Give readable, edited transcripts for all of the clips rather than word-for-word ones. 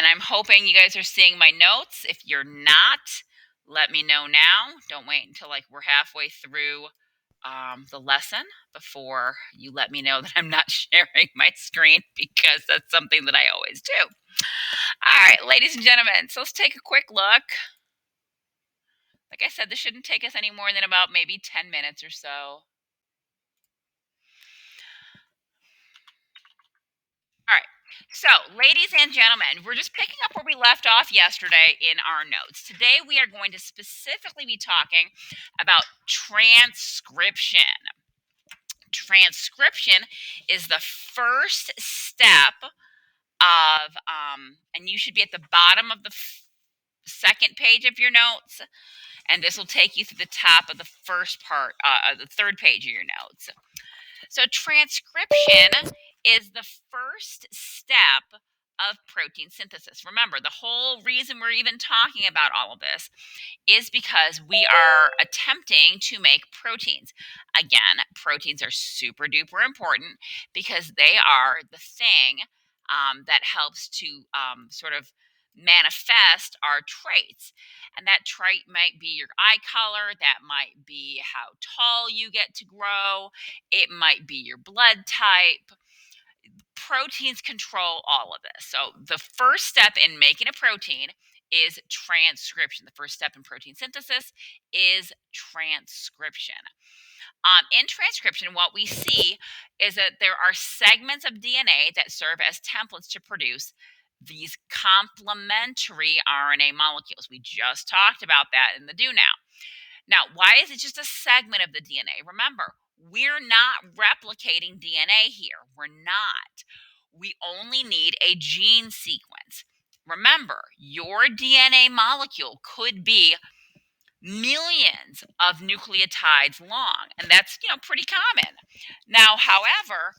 And I'm hoping you guys are seeing my notes. If you're not, let me know now. Don't wait until like we're halfway through the lesson before you let me know that I'm not sharing my screen, because that's something that I always do. All right, ladies and gentlemen, so let's take a quick look. Like I said, this shouldn't take us any more than about maybe 10 minutes or so. All right. So, ladies and gentlemen, we're just picking up where we left off yesterday in our notes. Today, we are going to specifically be talking about transcription. Transcription is the first step of, and you should be at the bottom of the second page of your notes, and this will take you through the top of the first part, the third page of your notes. So transcription is the first step of protein synthesis. Remember, the whole reason we're even talking about all of this is because we are attempting to make proteins. Again, proteins are super duper important because they are the thing that helps to sort of manifest our traits. And that trait might be your eye color, that might be how tall you get to grow, it might be your blood type. Proteins control all of this. So the first step in making a protein is transcription. The first step in protein synthesis is transcription. In transcription, what we see is that there are segments of DNA that serve as templates to produce these complementary RNA molecules. We just talked about that in the do now. Now, why is it just a segment of the DNA? Remember, we're not replicating DNA here. We're not. We only need a gene sequence. Remember, your DNA molecule could be millions of nucleotides long, and that's, pretty common. Now, however,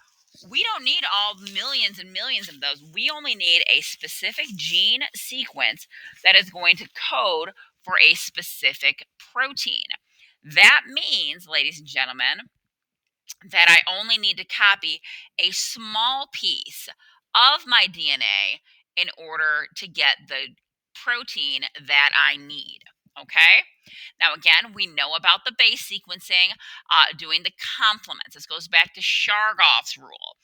we don't need all millions and millions of those. We only need a specific gene sequence that is going to code for a specific protein. That means, ladies and gentlemen, that I only need to copy a small piece of my DNA in order to get the protein that I need. Okay? Now, again, we know about the base sequencing, doing the complements. This goes back to Chargaff's rule.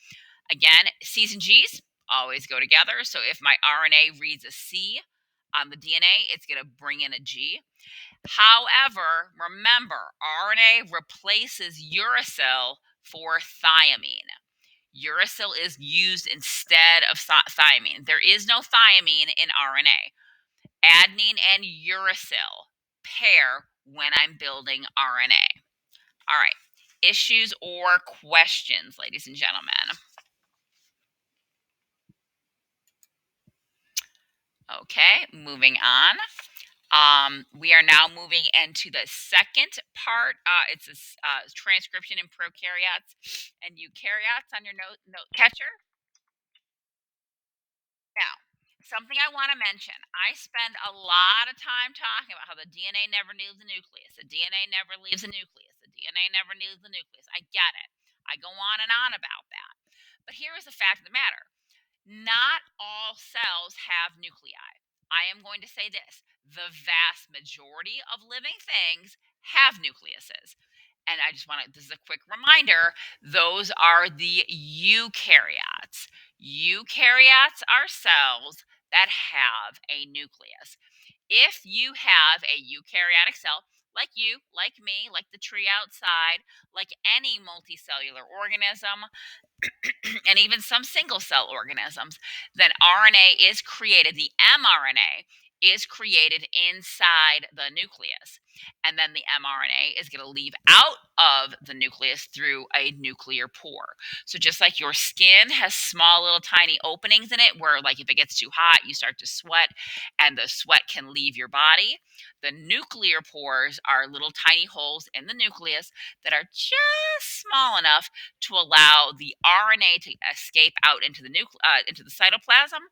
Again, C's and G's always go together. So if my RNA reads a C on the DNA, it's going to bring in a G. However, remember, RNA replaces uracil for thiamine. Uracil is used instead of thiamine. There is no thiamine in RNA. Adenine and uracil pair when I'm building RNA. All right, issues or questions, ladies and gentlemen? Okay, moving on. We are now moving into the second part. It's a transcription in prokaryotes and eukaryotes on your note catcher. Now, something I want to mention. I spend a lot of time talking about how the DNA never leaves the nucleus. The DNA never leaves the nucleus. The DNA never leaves the nucleus. I get it. I go on and on about that. But here is the fact of the matter. Not all cells have nuclei. I am going to say this. The vast majority of living things have nucleuses. And I just want to, this is a quick reminder, those are the eukaryotes. Eukaryotes are cells that have a nucleus. If you have a eukaryotic cell, like you, like me, like the tree outside, like any multicellular organism, and even some single cell organisms, then RNA is created, the mRNA is created inside the nucleus. And then the mRNA is going to leave out of the nucleus through a nuclear pore. So just like your skin has small little tiny openings in it where, like, if it gets too hot, you start to sweat and the sweat can leave your body, the nuclear pores are little tiny holes in the nucleus that are just small enough to allow the RNA to escape out into the into the cytoplasm,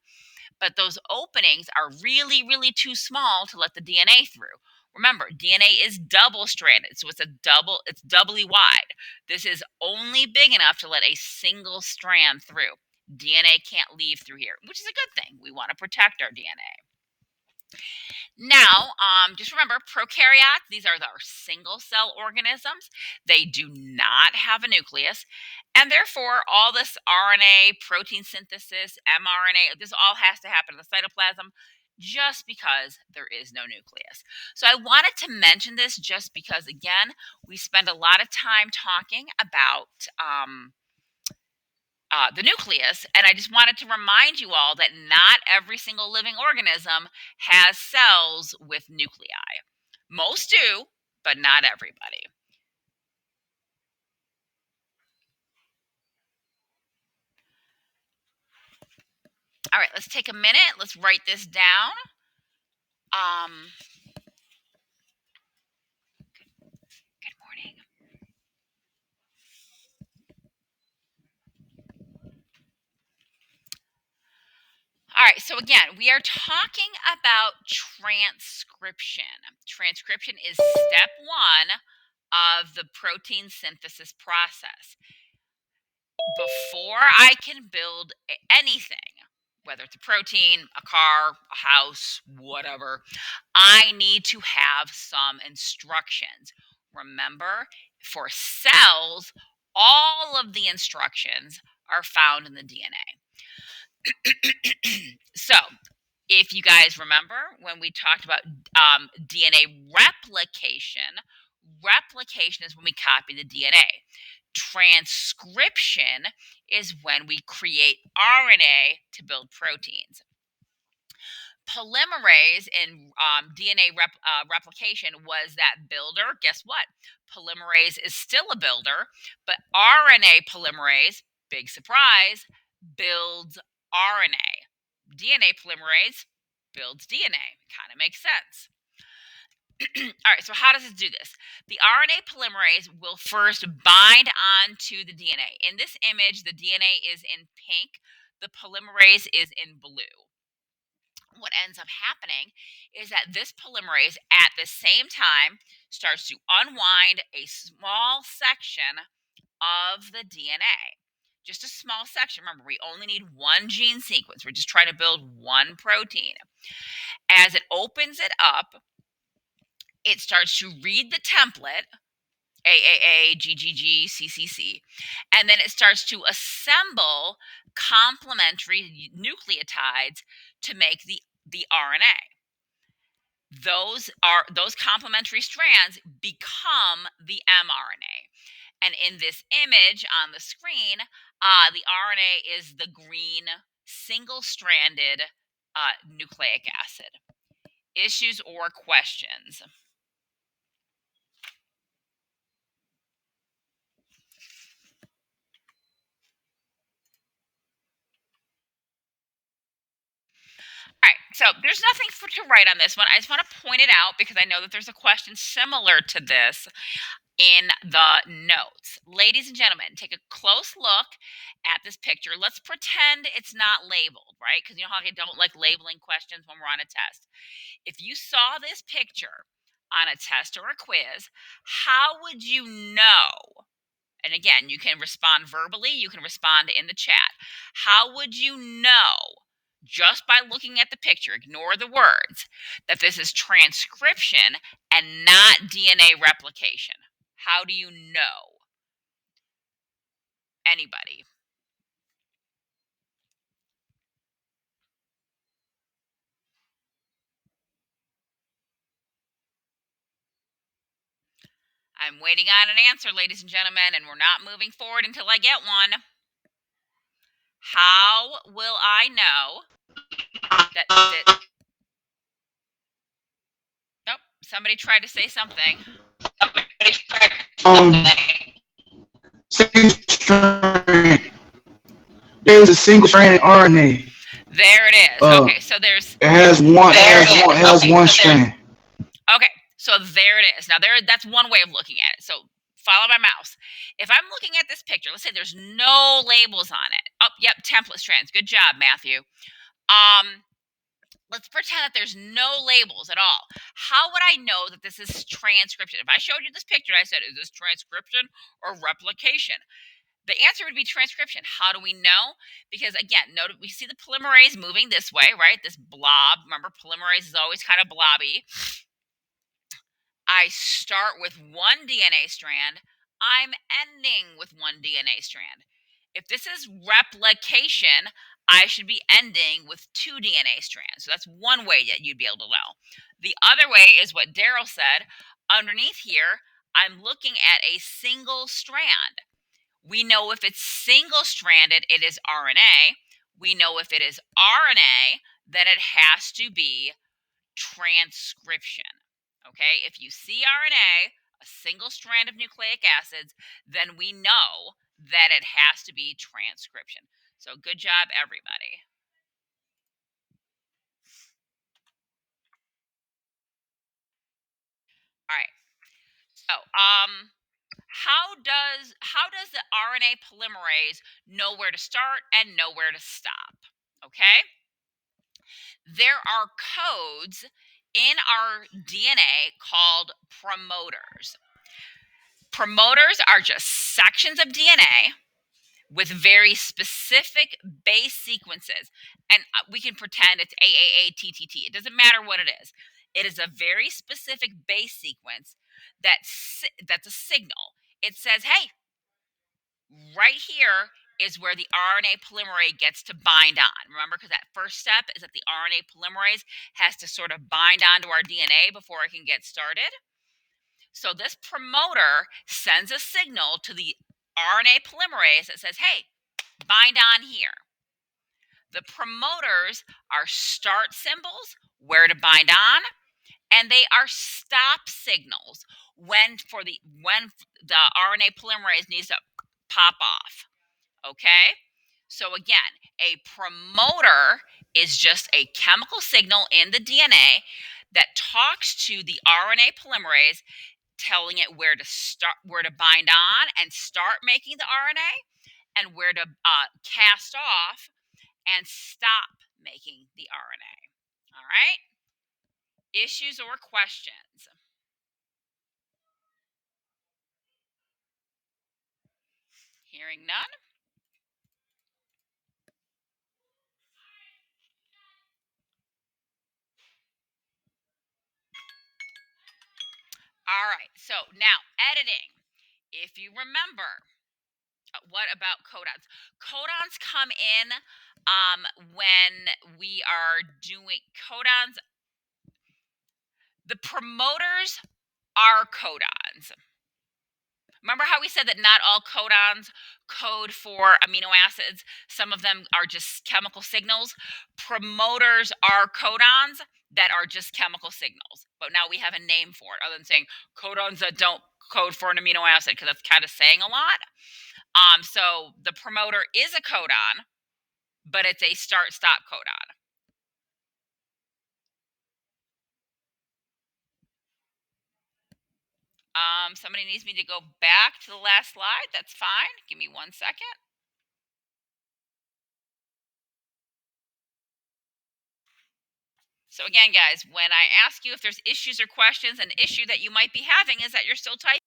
but those openings are really, really too small to let the DNA through. Remember, DNA is double stranded, so it's doubly wide. This is only big enough to let a single strand through. DNA can't leave through here, which is a good thing. We want to protect our DNA. Now, just remember, prokaryotes, these are our single cell organisms. They do not have a nucleus. And therefore, all this RNA, protein synthesis, mRNA, this all has to happen in the cytoplasm just because there is no nucleus. So I wanted to mention this just because, again, we spend a lot of time talking about the nucleus, and I just wanted to remind you all that not every single living organism has cells with nuclei. Most do, but not everybody. All right, let's take a minute. Let's write this down. Good morning. All right, so again, we are talking about transcription. Transcription is step one of the protein synthesis process. Before I can build anything, whether it's a protein, a car, a house, whatever, I need to have some instructions. Remember, for cells, all of the instructions are found in the DNA. So, if you guys remember when we talked about DNA replication, replication is when we copy the DNA. Transcription is when we create RNA to build proteins. Polymerase in DNA replication was that builder. Guess what? Polymerase is still a builder, but RNA polymerase, big surprise, builds RNA. DNA polymerase builds DNA. Kind of makes sense. All right, so how does it do this? The RNA polymerase will first bind onto the DNA. In this image, the DNA is in pink, the polymerase is in blue. What ends up happening is that this polymerase at the same time starts to unwind a small section of the DNA. Just a small section. Remember, we only need one gene sequence. We're just trying to build one protein. As it opens it up, it starts to read the template, AAA, GGG, CCC, and then it starts to assemble complementary nucleotides to make the RNA. Those complementary strands become the mRNA. And in this image on the screen, the RNA is the green single-stranded nucleic acid. Issues or questions? All right, so there's nothing to write on this one. I just want to point it out because I know that there's a question similar to this in the notes. Ladies and gentlemen, take a close look at this picture. Let's pretend it's not labeled, right? Because you know how I don't like labeling questions when we're on a test. If you saw this picture on a test or a quiz, how would you know? And again, you can respond verbally, you can respond in the chat. How would you know, just by looking at the picture, ignore the words, that this is transcription and not DNA replication? How do you know? Anybody? I'm waiting on an answer, ladies and gentlemen, and we're not moving forward until I get one. How will I know that nope, somebody tried to say something. Single strand. There's a single strand RNA. There it is. Okay, so there's it has one strand. Okay, so there it is. Now that's one way of looking at it. So follow my mouse. If I'm looking at this picture, let's say there's no labels on it. Oh, yep, template strands. Good job, Matthew. Let's pretend that there's no labels at all. How would I know that this is transcription? If I showed you this picture and I said, is this transcription or replication? The answer would be transcription. How do we know? Because again, note we see the polymerase moving this way, right? This blob. Remember, polymerase is always kind of blobby. I start with one DNA strand. I'm ending with one DNA strand. If this is replication, I should be ending with two DNA strands. So that's one way that you'd be able to know. The other way is what Daryl said. Underneath here, I'm looking at a single strand. We know if it's single stranded, it is RNA. We know if it is RNA, then it has to be transcription. Okay, if you see RNA, a single strand of nucleic acids, then we know that it has to be transcription. So good job, everybody. All right. So, how does the RNA polymerase know where to start and know where to stop? Okay, there are codes in our DNA called promoters. Promoters are just sections of DNA with very specific base sequences. And we can pretend it's AAATTT. It doesn't matter what it is. It is a very specific base sequence that's a signal. It says, hey, right here is where the RNA polymerase gets to bind on. Remember, because that first step is that the RNA polymerase has to sort of bind onto our DNA before it can get started. So this promoter sends a signal to the RNA polymerase that says, hey, bind on here. The promoters are start symbols, where to bind on, and they are stop signals when the RNA polymerase needs to pop off. Okay? So again, a promoter is just a chemical signal in the DNA that talks to the RNA polymerase, telling it where to bind on and start making the RNA, and where to cast off and stop making the RNA. All right? Issues or questions? Hearing none. All right. So now editing. If you remember, what about codons? Codons come in when we are doing codons. The promoters are codons. Remember how we said that not all codons code for amino acids? Some of them are just chemical signals. Promoters are codons that are just chemical signals. But now we have a name for it other than saying codons that don't code for an amino acid, because that's kind of saying a lot. So the promoter is a codon, but it's a start-stop codon. Somebody needs me to go back to the last slide. That's fine. Give me 1 second. So again, guys, when I ask you if there's issues or questions, an issue that you might be having is that you're still typing.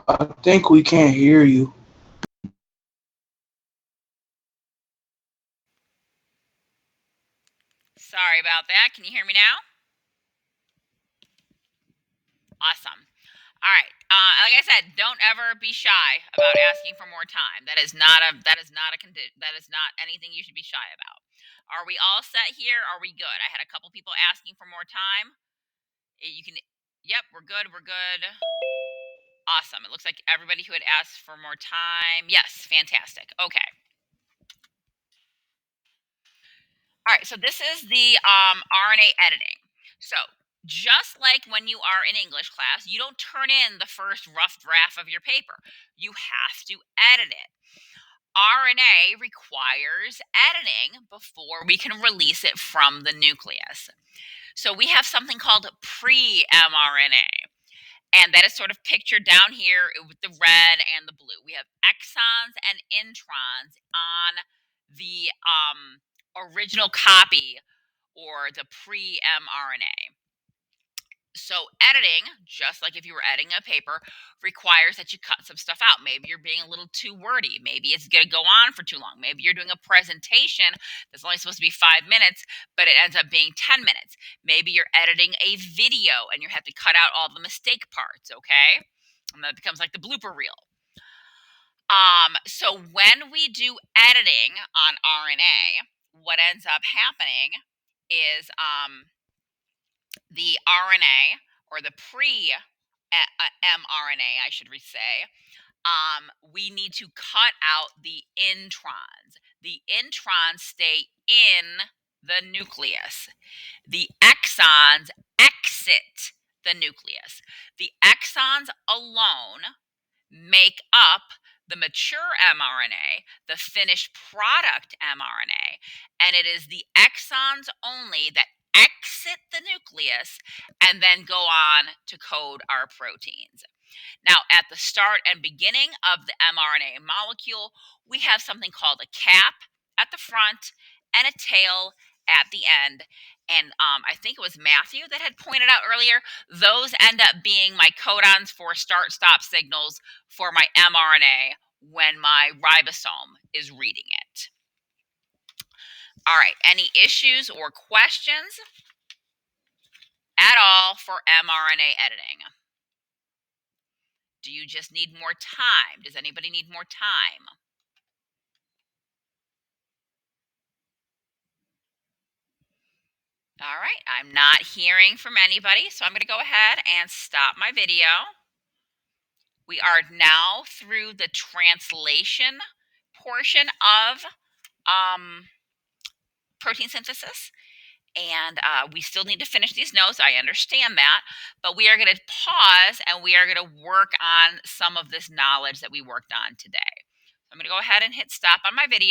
I think we can't hear you. Sorry about that. Can you hear me now? Awesome. All right. Like I said, don't ever be shy about asking for more time. That is not anything you should be shy about. Are we all set here? Are we good? I had a couple people asking for more time. You can. Yep, we're good. We're good. Awesome. It looks like everybody who had asked for more time. Yes, fantastic. Okay. All right. So this is the RNA editing. So just like when you are in English class, you don't turn in the first rough draft of your paper. You have to edit it. RNA requires editing before we can release it from the nucleus. So we have something called pre-mRNA. And that is sort of pictured down here with the red and the blue. We have exons and introns on the original copy or the pre-mRNA. So editing, just like if you were editing a paper, requires that you cut some stuff out. Maybe you're being a little too wordy. Maybe it's going to go on for too long. Maybe you're doing a presentation that's only supposed to be 5 minutes, but it ends up being 10 minutes. Maybe you're editing a video and you have to cut out all the mistake parts, okay? And that becomes like the blooper reel. So when we do editing on RNA, what ends up happening is the RNA or the pre mRNA, I should say, we need to cut out the introns. The introns stay in the nucleus. The exons exit the nucleus. The exons alone make up the mature mRNA, the finished product mRNA, and it is the exons only that exit the nucleus and then go on to code our proteins. Now, at the start and beginning of the mRNA molecule, we have something called a cap at the front and a tail at the end. And I think it was Matthew that had pointed out earlier, those end up being my codons for start-stop signals for my mRNA when my ribosome is reading it. All right, any issues or questions at all for mRNA editing? Do you just need more time? Does anybody need more time? All right, I'm not hearing from anybody, so I'm going to go ahead and stop my video. We are now through the translation portion of protein synthesis, and we still need to finish these notes. I understand that, but we are going to pause and we are going to work on some of this knowledge that we worked on today. I'm going to go ahead and hit stop on my video.